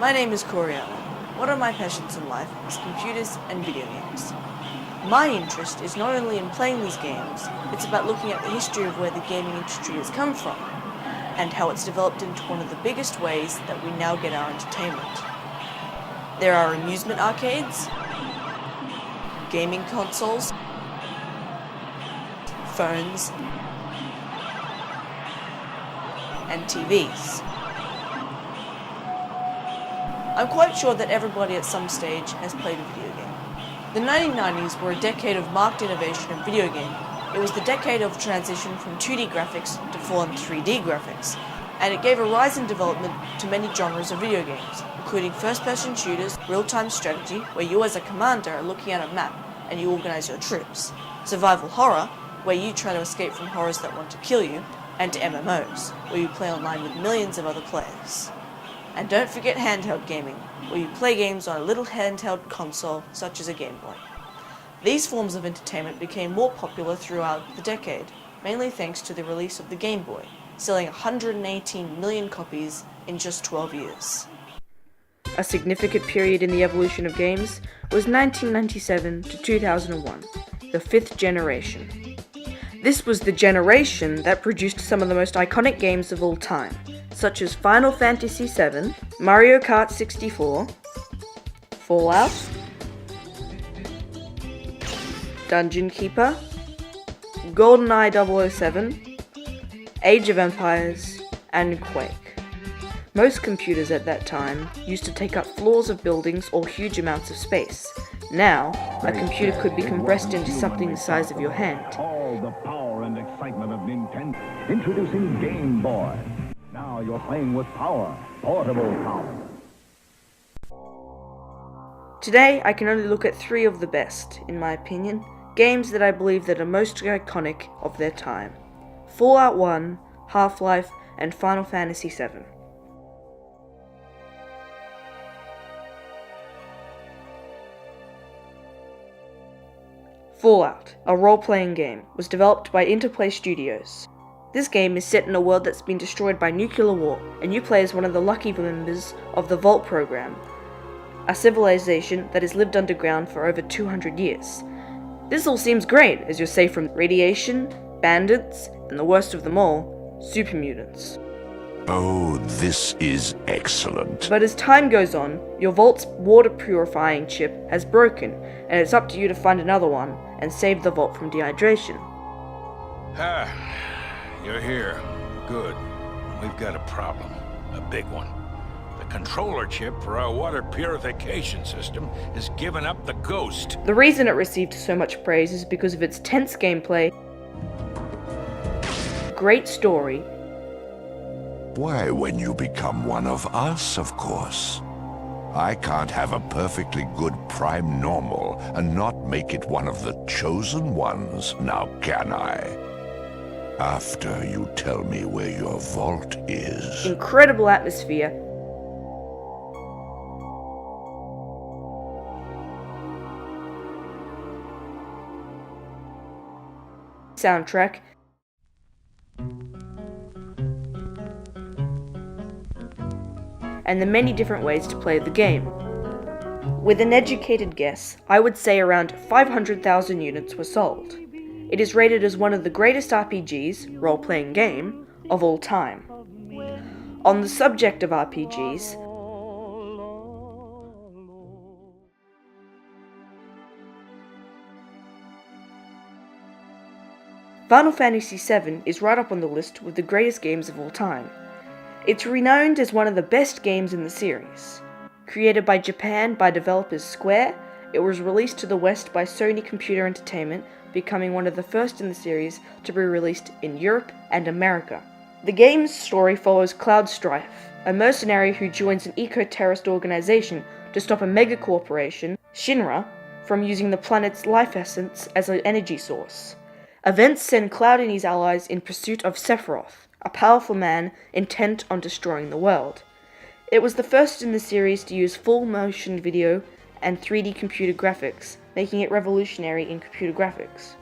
My name is Coriana. One of my passions in life is computers and video games. My interest is not only in playing these games, it's about looking at the history of where the gaming industry has come from, and how it's developed into one of the biggest ways that we now get our entertainment. There are amusement arcades, gaming consoles, phones, and TVs. I'm quite sure that everybody at some stage has played a video game. The 1990s were a decade of marked innovation in video gaming. It was the decade of transition from 2D graphics to full-on 3D graphics, and it gave a rise in development to many genres of video games, including first-person shooters, real-time strategy, where you as a commander are looking at a map and you organize your troops, survival horror, where you try to escape from horrors that want to kill you, and MMOs, where you play online with millions of other players. And don't forget handheld gaming, where you play games on a little handheld console such as a Game Boy. These forms of entertainment became more popular throughout the decade, mainly thanks to the release of the Game Boy, selling 118 million copies in just 12 years. A significant period in the evolution of games was 1997 to 2001, the fifth generation. This was the generation that produced some of the most iconic games of all time, such as Final Fantasy VII, Mario Kart 64, Fallout, Dungeon Keeper, GoldenEye 007, Age of Empires, and Quake. Most computers at that time used to take up floors of buildings or huge amounts of space. Now, a computer could be compressed into something the size of your hand. All the power and excitement of Nintendo. Introducing Game Boy. Now you're playing with power, portable power. Today, I can only look at three of the best, in my opinion, games that I believe that are most iconic of their time: Fallout 1, Half-Life, and Final Fantasy VII. Fallout, a role-playing game, was developed by Interplay Studios. This game is set in a world that's been destroyed by nuclear war, and you play as one of the lucky members of the Vault program, a civilization that has lived underground for over 200 years. This all seems great, as you're safe from radiation, bandits, and the worst of them all, super mutants. Oh, this is excellent. But as time goes on, your Vault's water purifying chip has broken, and it's up to you to find another one and save the Vault from dehydration. You're here. Good. We've got a problem. A big one. The controller chip for our water purification system has given up the ghost. The reason it received so much praise is because of its tense gameplay, great story. Why, when you become one of us, of course. I can't have a perfectly good prime normal and not make it one of the chosen ones, now can I? After you tell me where your vault is. Incredible atmosphere. Soundtrack. And the many different ways to play the game. With an educated guess, I would say around 500,000 units were sold. It is rated as one of the greatest RPGs, role-playing game, of all time. On the subject of RPGs, Final Fantasy VII is right up on the list with the greatest games of all time. It's renowned as one of the best games in the series. Created by Japan by developers Square, it was released to the West by Sony Computer Entertainment, becoming one of the first in the series to be released in Europe and America. The game's story follows Cloud Strife, a mercenary who joins an eco-terrorist organization to stop a mega-corporation, Shinra, from using the planet's life essence as an energy source. Events send Cloud and his allies in pursuit of Sephiroth, a powerful man intent on destroying the world. It was the first in the series to use full motion video and 3D computer graphics, making it revolutionary in computer graphics.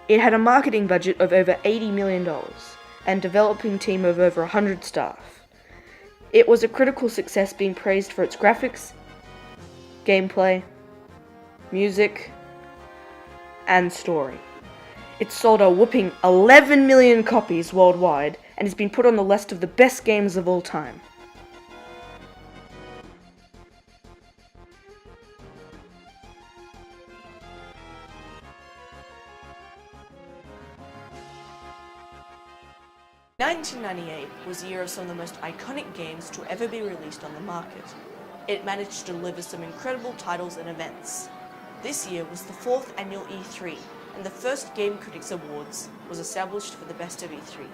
It had a marketing budget of over $80 million and developing team of over 100 staff. It was a critical success, being praised for its graphics, gameplay, music, and story. It sold a whopping 11 million copies worldwide and has been put on the list of the best games of all time. "1998 was a year of some of the most iconic games to ever be released on the market. It managed to deliver some incredible titles and events. This year was the 4th annual E3, and the first Game Critics Awards was established for the best of E3.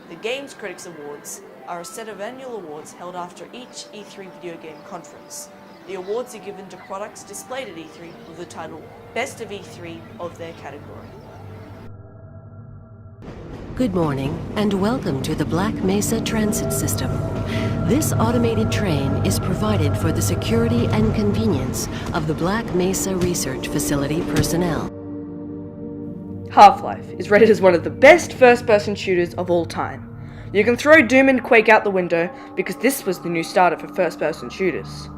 The Games Critics Awards are a set of annual awards held after each E3 video game conference. The awards are given to products displayed at E3 with the title Best of E3 of their category. Good morning and welcome to the Black Mesa Transit System. This automated train is provided for the security and convenience of the Black Mesa Research Facility personnel. Half-Life is rated as one of the best first-person shooters of all time. You can throw Doom and Quake out the window because this was the new starter for first-person shooters.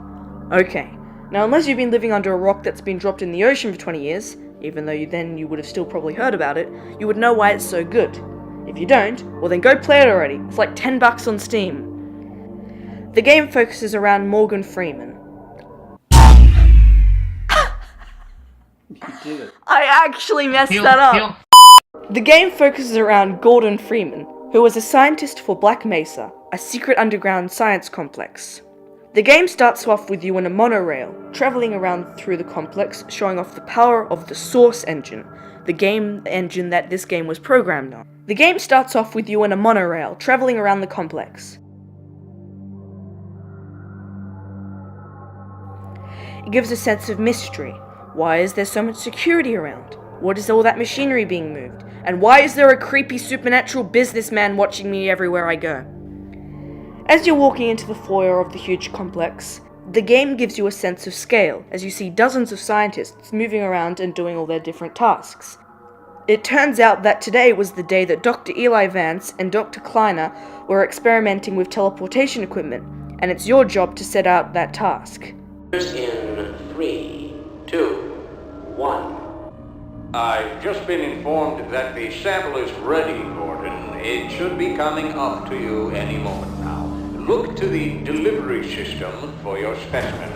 Okay, now unless you've been living under a rock that's been dropped in the ocean for 20 years, even though you would have still probably heard about it, you would know why it's so good. If you don't, well then go play it already. It's like $10 on Steam. The game focuses around Morgan Freeman. You did it. I actually messed that up. The game focuses around Gordon Freeman, who was a scientist for Black Mesa, a secret underground science complex. The game starts off with you in a monorail, traveling around through the complex, showing off the power of the Source engine, the game engine that this game was programmed on. The game starts off with you in a monorail, traveling around the complex. It gives a sense of mystery. Why is there so much security around? What is all that machinery being moved? And why is there a creepy supernatural businessman watching me everywhere I go? As you're walking into the foyer of the huge complex, the game gives you a sense of scale, as you see dozens of scientists moving around and doing all their different tasks. It turns out that today was the day that Dr. Eli Vance and Dr. Kleiner were experimenting with teleportation equipment, and it's your job to set out that task. In 3, 2, 1. I've just been informed that the sample is ready, Gordon. It should be coming up to you any moment now. Look to the delivery system for your specimen.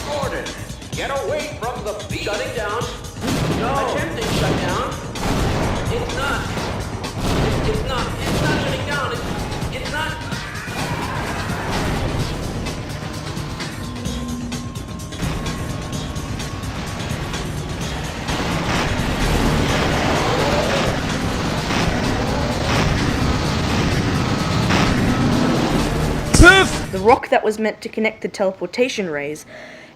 Gordon, get away from the beat. Shutting down. No. Attempting shutdown. It's not. It's not shutting down. It's not. The rock that was meant to connect the teleportation rays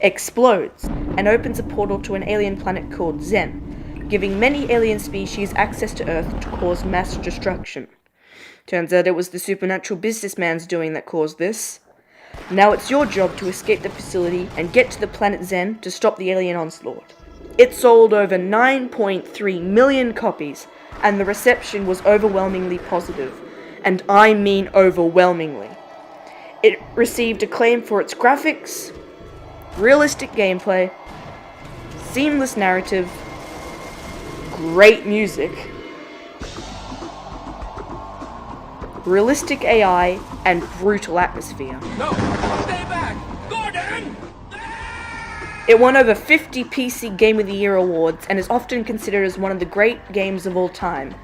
explodes and opens a portal to an alien planet called Zen, giving many alien species access to Earth to cause mass destruction. Turns out it was the supernatural businessman's doing that caused this. Now it's your job to escape the facility and get to the planet Zen to stop the alien onslaught. It sold over 9.3 million copies, and the reception was overwhelmingly positive, and I mean overwhelmingly. It received acclaim for its graphics, realistic gameplay, seamless narrative, great music, realistic AI, and brutal atmosphere. No! Stay back! Gordon! It won over 50 PC Game of the Year awards and is often considered as one of the great games of all time,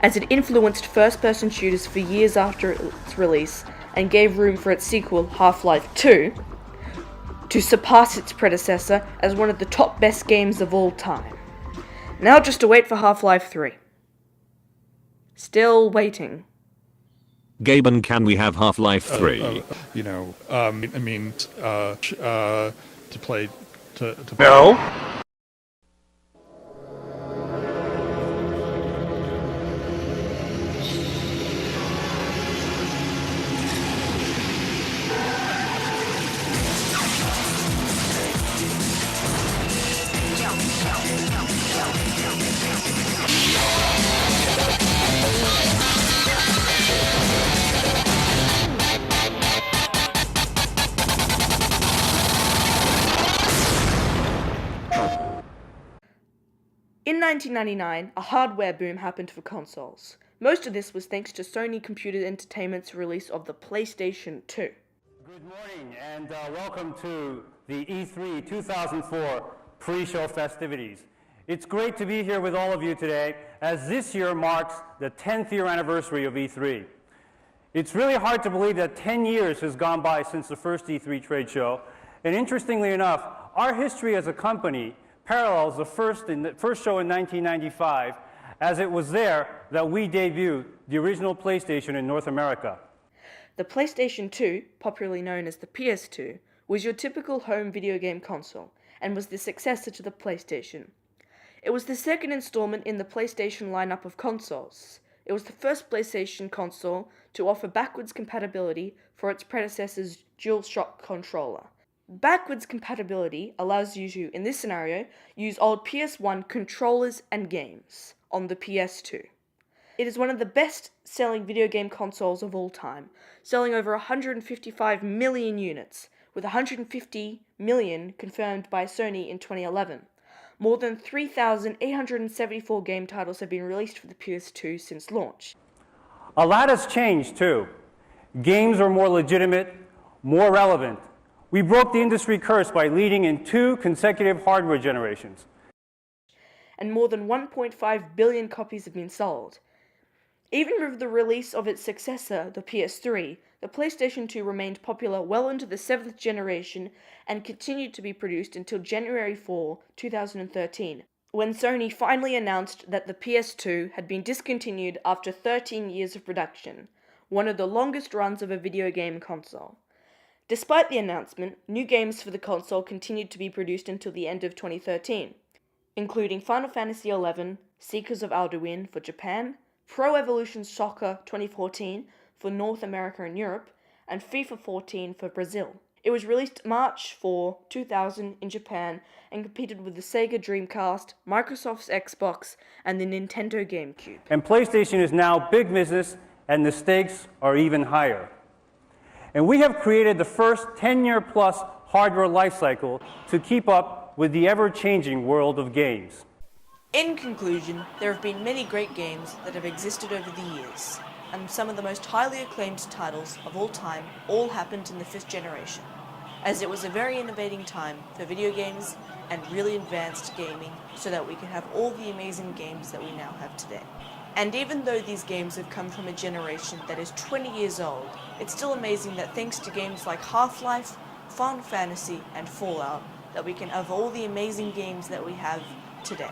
as it influenced first-person shooters for years after its release and gave room for its sequel, Half-Life 2, to surpass its predecessor as one of the top best games of all time. Now just to wait for Half-Life 3. Still waiting. Gaben, can we have Half-Life 3? To play. No! In 1999, a hardware boom happened for consoles. Most of this was thanks to Sony Computer Entertainment's release of the PlayStation 2. Good morning and welcome to the E3 2004 pre-show festivities. It's great to be here with all of you today as this year marks the 10th year anniversary of E3. It's really hard to believe that 10 years has gone by since the first E3 trade show, and interestingly enough, our history as a company parallels the first show in 1995, as it was there that we debuted the original PlayStation in North America. The PlayStation 2, popularly known as the PS2, was your typical home video game console, and was the successor to the PlayStation. It was the second installment in the PlayStation lineup of consoles. It was the first PlayStation console to offer backwards compatibility for its predecessor's DualShock controller. Backwards compatibility allows you to, in this scenario, use old PS1 controllers and games on the PS2. It is one of the best-selling video game consoles of all time, selling over 155 million units, with 150 million confirmed by Sony in 2011. More than 3,874 game titles have been released for the PS2 since launch. A lot has changed too. Games are more legitimate, more relevant. We broke the industry curse by leading in 2 consecutive hardware generations. And more than 1.5 billion copies have been sold. Even with the release of its successor, the PS3, the PlayStation 2 remained popular well into the 7th generation and continued to be produced until January 4, 2013, when Sony finally announced that the PS2 had been discontinued after 13 years of production, one of the longest runs of a video game console. Despite the announcement, new games for the console continued to be produced until the end of 2013, including Final Fantasy XI, Seekers of Alduin for Japan, Pro Evolution Soccer 2014 for North America and Europe, and FIFA 14 for Brazil. It was released March 4, 2000 in Japan and competed with the Sega Dreamcast, Microsoft's Xbox, and the Nintendo GameCube. And PlayStation is now big business, and the stakes are even higher. And we have created the first 10-year-plus hardware lifecycle to keep up with the ever-changing world of games. In conclusion, there have been many great games that have existed over the years, and some of the most highly acclaimed titles of all time all happened in the 5th generation, as it was a very innovating time for video games and really advanced gaming so that we could have all the amazing games that we now have today. And even though these games have come from a generation that is 20 years old, it's still amazing that thanks to games like Half-Life, Final Fantasy, and Fallout, that we can have all the amazing games that we have today.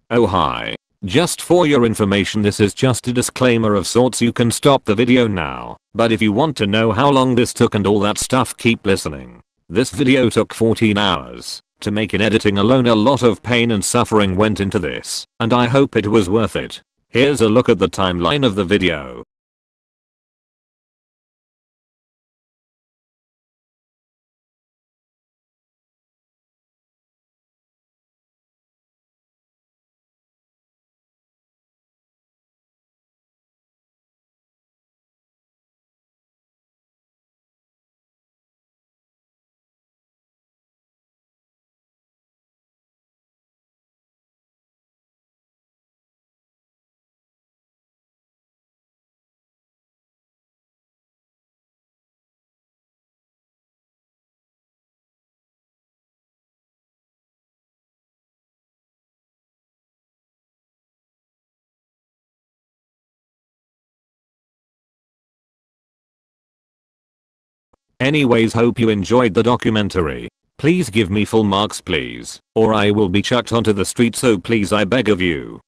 Oh hi. Just for your information, this is just a disclaimer of sorts. You can stop the video now, but if you want to know how long this took and all that stuff, keep listening. This video took 14 hours to make. In editing alone, a lot of pain and suffering went into this, and I hope it was worth it. Here's a look at the timeline of the video. Anyways, hope you enjoyed the documentary. Please give me full marks please, or I will be chucked onto the street, so please I beg of you,